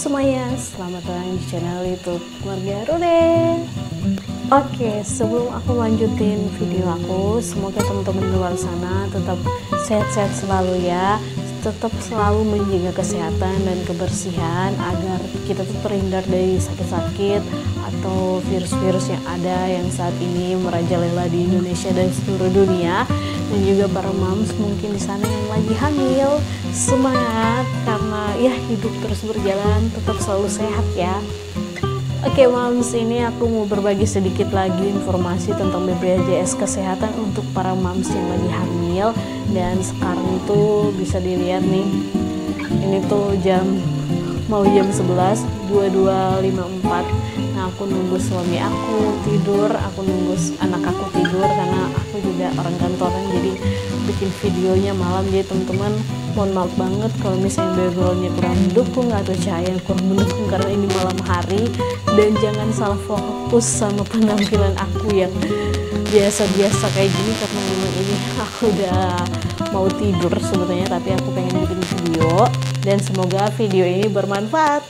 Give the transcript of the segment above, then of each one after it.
semuanya, selamat datang di channel YouTube Keluarga Rode. Oke, sebelum aku lanjutin video aku, semoga teman-teman di luar sana tetap sehat-sehat selalu ya. Tetap selalu menjaga kesehatan dan kebersihan agar kita tuh terhindar dari sakit-sakit atau virus-virus yang ada yang saat ini merajalela di Indonesia dan seluruh dunia. Dan juga para moms mungkin di sana yang lagi hamil, semangat karena ya hidup terus berjalan, tetap selalu sehat ya. Oke moms, ini aku mau berbagi sedikit lagi informasi tentang BPJS Kesehatan untuk para moms yang lagi hamil. Dan sekarang itu bisa dilihat nih, ini tuh mau jam 11, 22.54. Nah aku nunggu suami aku tidur, aku nunggu anak aku tidur karena aku juga orang kantoran, jadi bikin videonya malam. Jadi teman-teman mohon maaf banget kalau misalnya backgroundnya kurang mendukung atau cahaya kurang mendukung karena ini malam hari. Dan jangan salah fokus sama penampilan aku yang biasa-biasa kayak gini karena memang ini aku udah mau tidur sebetulnya, tapi aku pengen bikin video dan semoga video ini bermanfaat.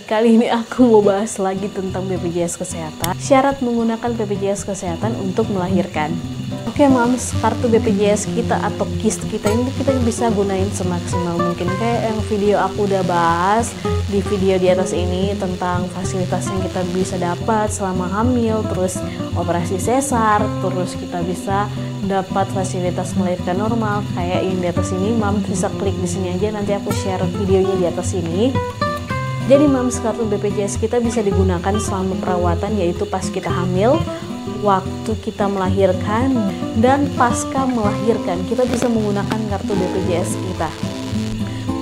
Kali ini aku mau bahas lagi tentang BPJS Kesehatan, syarat menggunakan BPJS Kesehatan untuk melahirkan. Oke moms, kartu BPJS kita atau KIS kita ini kita bisa gunain semaksimal mungkin. Kayak yang video aku udah bahas di video di atas ini tentang fasilitas yang kita bisa dapat selama hamil, terus operasi sesar, terus kita bisa dapat fasilitas melahirkan normal kayak yang di atas ini. Moms bisa klik di sini aja, nanti aku share videonya di atas ini. Jadi moms, kartu BPJS kita bisa digunakan selama perawatan, yaitu pas kita hamil, waktu kita melahirkan, dan pasca melahirkan kita bisa menggunakan kartu BPJS kita.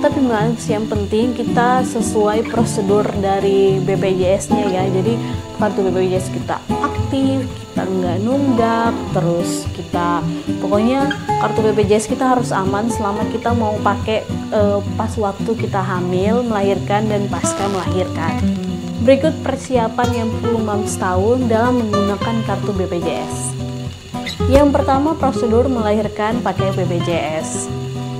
Tapi moms, yang penting kita sesuai prosedur dari BPJS-nya ya. Jadi kartu BPJS kita aktif, kita nggak nunggak, terus kita pokoknya kartu BPJS kita harus aman selama kita mau pakai pas waktu kita hamil, melahirkan, dan pasca melahirkan. Berikut persiapan yang perlu moms tahu dalam menggunakan kartu BPJS. Yang pertama, prosedur melahirkan pakai BPJS.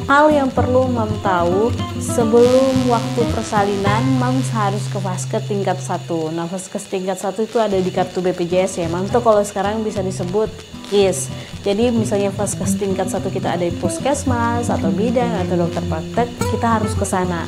Hal yang perlu mom tahu, sebelum waktu persalinan moms harus ke vaskes tingkat 1. Nah vaskes tingkat 1 itu ada di kartu BPJS ya moms, tuh kalau sekarang bisa disebut KIS. Jadi misalnya vaskes tingkat 1 kita ada di puskesmas atau bidan atau dokter praktek, kita harus ke sana.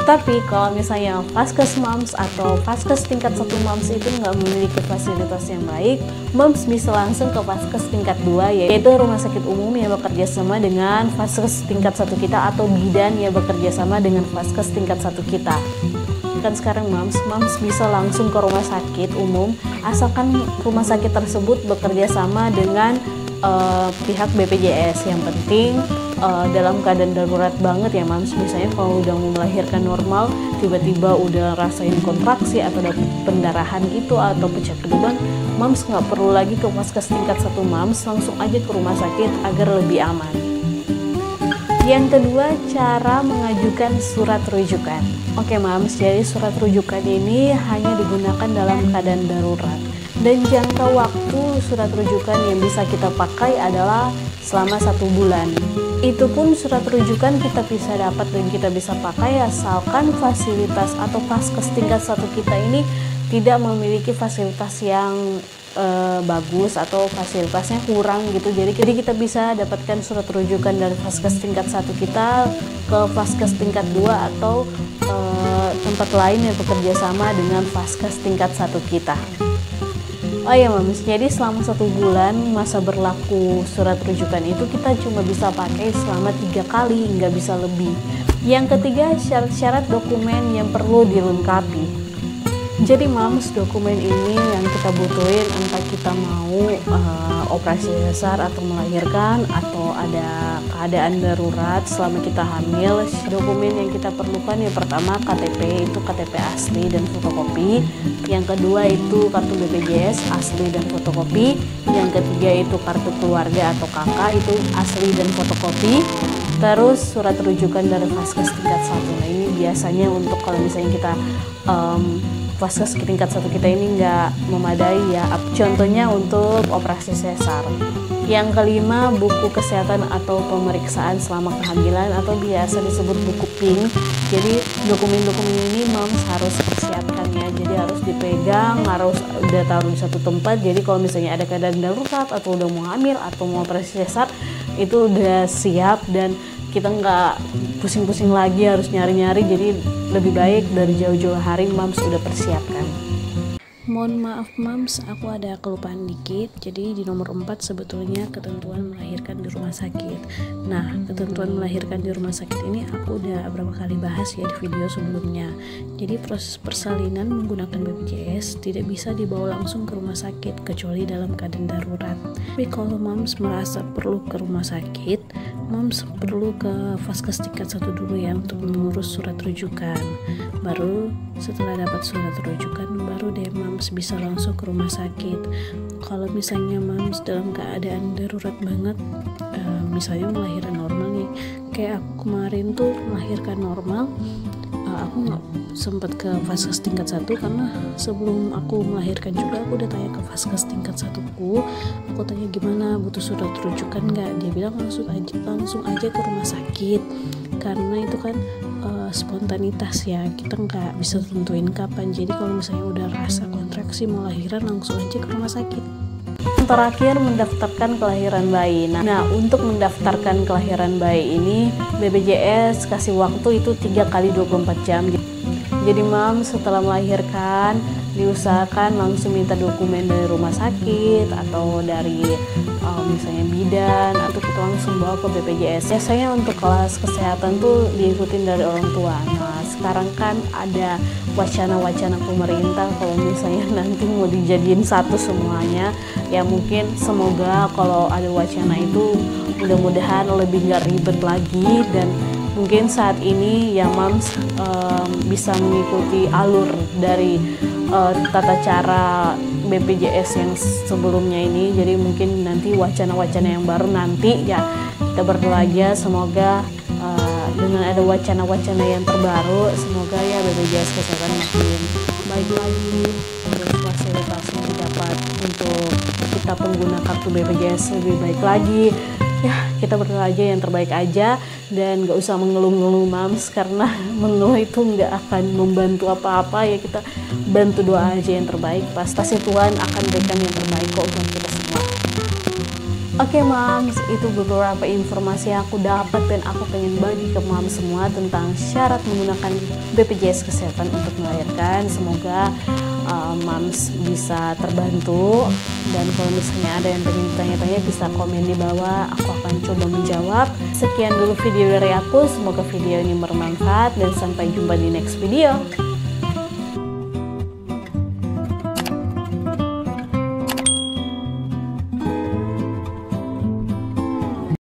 Tapi kalau misalnya vaskes moms atau vaskes tingkat 1 moms itu nggak memiliki fasilitas yang baik, moms bisa langsung ke vaskes tingkat 2, yaitu rumah sakit umum yang bekerja sama dengan vaskes tingkat 1 kita atau bidan yang bekerja sama dengan vaskes tingkat 1 kita. Kan sekarang moms bisa langsung ke rumah sakit umum asalkan rumah sakit tersebut bekerja sama dengan pihak BPJS. Yang penting dalam keadaan darurat banget ya moms, misalnya kalau udah mau melahirkan normal tiba-tiba udah rasain kontraksi atau dapet pendarahan itu atau pecah keduban, moms nggak perlu lagi ke vaskes tingkat 1 moms, langsung aja ke rumah sakit agar lebih aman. Yang kedua, cara mengajukan surat rujukan. Oke moms, jadi surat rujukan ini hanya digunakan dalam keadaan darurat. Dan jangka waktu surat rujukan yang bisa kita pakai adalah selama 1 bulan. Itu pun surat rujukan kita bisa dapat dan kita bisa pakai asalkan fasilitas atau vaskes tingkat 1 kita ini tidak memiliki fasilitas yang bagus atau fasilitasnya kurang gitu. Jadi kita bisa dapatkan surat rujukan dari vaskes tingkat 1 kita ke vaskes tingkat 2 atau tempat lain yang bekerja sama dengan vaskes tingkat 1 kita. Oh ya moms, jadi selama 1 bulan masa berlaku surat rujukan itu kita cuma bisa pakai selama 3 kali, nggak bisa lebih. Yang ketiga, syarat-syarat dokumen yang perlu dilengkapi. Jadi moms, dokumen ini yang kita butuhin entah kita mau operasi sesar atau melahirkan atau ada keadaan darurat selama kita hamil. Dokumen yang kita perlukan yang pertama KTP, itu KTP asli dan fotokopi. Yang kedua itu kartu BPJS asli dan fotokopi. Yang ketiga itu kartu keluarga atau KK, itu asli dan fotokopi. Terus surat rujukan dari vaskes tingkat 1. Nah ini biasanya untuk kalau misalnya kita vaskes tingkat 1 kita ini nggak memadai ya, contohnya untuk operasi sesar. Yang kelima, buku kesehatan atau pemeriksaan selama kehamilan atau biasa disebut buku PINK. Jadi dokumen-dokumen ini moms harus persiapkan ya. Jadi harus dipegang, harus udah taruh di satu tempat. Jadi kalau misalnya ada keadaan darurat atau udah mau hamil atau mau operasi sesar, itu udah siap dan kita nggak pusing-pusing lagi harus nyari-nyari. Jadi lebih baik dari jauh-jauh hari moms udah persiapkan. Mohon maaf moms, aku ada kelupaan dikit. Jadi di nomor 4 sebetulnya ketentuan melahirkan di rumah sakit. Nah, ketentuan melahirkan di rumah sakit ini aku udah berapa kali bahas ya di video sebelumnya. Jadi proses persalinan menggunakan BPJS tidak bisa dibawa langsung ke rumah sakit kecuali dalam keadaan darurat. Tapi kalau moms merasa perlu ke rumah sakit, moms perlu ke Vaskes tingkat 1 dulu ya untuk mengurus surat rujukan. Baru setelah dapat surat rujukan, baru deh moms bisa langsung ke rumah sakit. Kalau misalnya moms dalam keadaan darurat banget, misalnya melahirkan normal nih, kayak aku kemarin tuh melahirkan normal, aku nggak sempat ke Vaskes tingkat 1 karena sebelum aku melahirkan juga aku udah tanya ke Vaskes tingkat 1 aku tanya gimana, butuh surat rujukan nggak. Dia bilang langsung aja ke rumah sakit karena itu kan spontanitas ya, kita nggak bisa tentuin kapan. Jadi kalau misalnya udah rasa kontraksi mau lahiran, langsung aja ke rumah sakit. Yang terakhir, mendaftarkan kelahiran bayi. Nah, untuk mendaftarkan kelahiran bayi ini BPJS kasih waktu itu 3 kali 24 jam. Jadi mam setelah melahirkan diusahakan langsung minta dokumen dari rumah sakit atau dari misalnya bidan, atau kita langsung bawa ke BPJS. Biasanya untuk kelas kesehatan tuh diikutin dari orang tua. Nah, sekarang kan ada wacana-wacana pemerintah kalau misalnya nanti mau dijadiin satu semuanya, ya mungkin semoga kalau ada wacana itu mudah-mudahan lebih nggak ribet lagi, dan mungkin saat ini ya moms bisa mengikuti alur dari tata cara BPJS yang sebelumnya ini. Jadi mungkin nanti wacana-wacana yang baru nanti ya kita berdoa aja semoga dengan ada wacana-wacana yang terbaru, semoga ya BPJS kesehatan makin baik lagi dan fasilitasnya didapat untuk kita pengguna kartu BPJS lebih baik lagi. Ya kita berdoa aja yang terbaik aja dan gak usah mengeluh-ngeluh mams, karena mengeluh itu gak akan membantu apa-apa. Ya kita bantu doa aja yang terbaik, pasti Tuhan akan berikan yang terbaik kok buat kita semua. Oke mams, itu beberapa informasi yang aku dapat dan aku pengen bagi ke mams semua tentang syarat menggunakan BPJS Kesehatan untuk melahirkan. Semoga mams bisa terbantu, dan kalau misalnya ada yang pengen tanya-tanya bisa komen di bawah, aku akan coba menjawab. Sekian dulu video dari aku, semoga video ini bermanfaat dan sampai jumpa di next video.